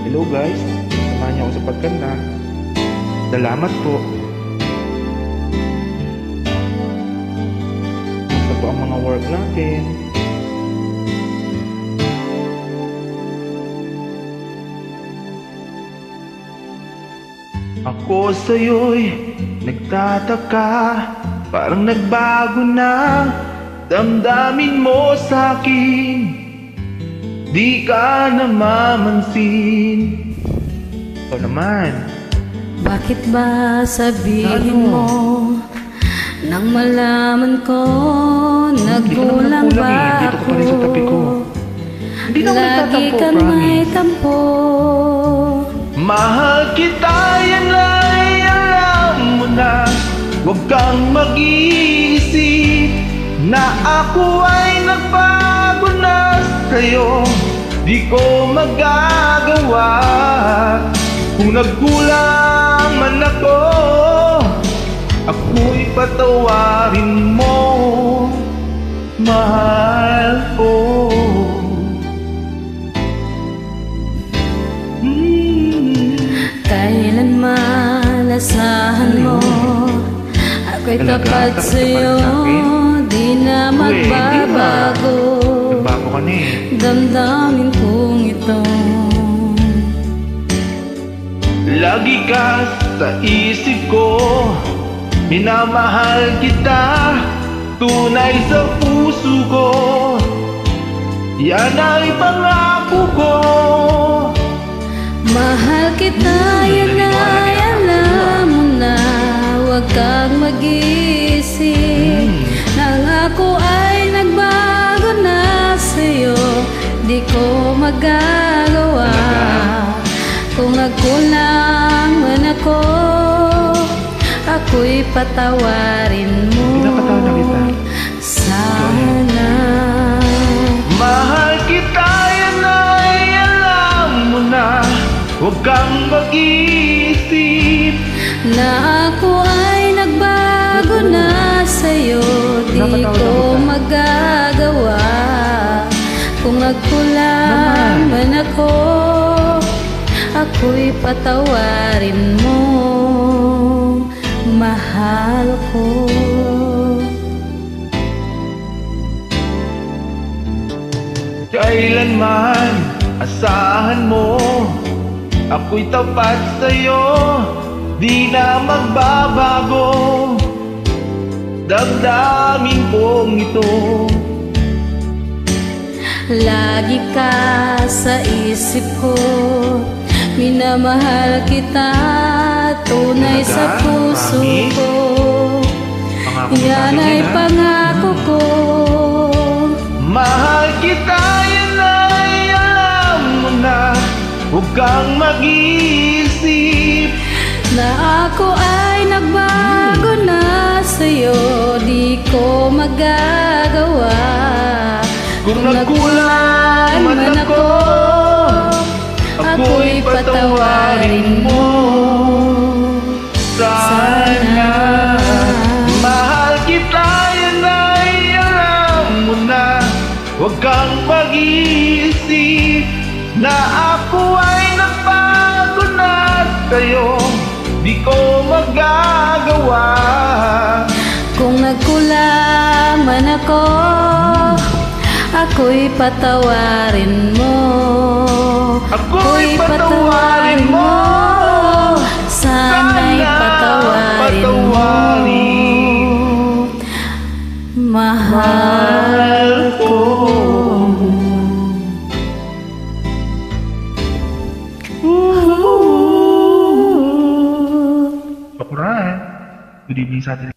Hello guys, samahan niyo ako sa pagkanta. Salamat po. Basta po ang mga work natin. Ako sa'yo'y nagtataka, parang nagbago na damdamin mo sa'kin, di ka namamansin. Ikaw naman. Bakit ba sabihin mo nang malaman ko nagkulang ba Dito ka pa rin sa tabi ko. Hindi na ako lagi nagtatampo, kang may promise. tampo. Mahal kita, yan ay alam mo na. Huwag kang mag-iisip na ako ay nagbago na sa'yo. Di ko magagawa. Kung nagkulang man ako, ako'y patawarin mo, mahal ko. Kailanman asahan mo ako'y tapat sa'yo, di na magbabago. Nagbago ka na eh. Damdamin kong ito. Lagi ka sa isip ko, minamahal kita, tunay sa puso ko. Yan ay pangako ko. Mahal kita, yan ay alam mo na. Huwag kang mag-iisip nang ako ay nagbago na sa'yo, di ko magagawa. Kung nagkulang man ako, ako'y patawarin mo. Pinapatawa na kita. Sana. Mahal kita, yan ay alam mo na. Huwag kang mag-iisip Na ako ay nagbago na sa'yo, di ko magagawa. Kung nagkulang man ako, ako'y patawarin mo, mahal ko. Kailanman asahan mo, ako'y tapat sa'yo, di na magbabago. Damdamin kong ito. Lagi ka sa isip ko, minamahal kita, tunay sa puso ko. Yan ay pangako ko. Mahal kita, yan ay alam mo na. Huwag kang mag-iisip Na ako ay nagbago na sa'yo, di ko magagawa. kung nagkulang man ako, ako'y patawarin mo. Sana. Mahal kita, yan ay alam mo na. Huwag kang mag-iisip na ako ay nagbago na sa'yo, di ko magagawa. Kung nagkulang man ako, ako'y patawarin mo. Ako'y patawarin mo. Sana'y patawarin mo, mahal ko. Bakuran. Good evening sa atin.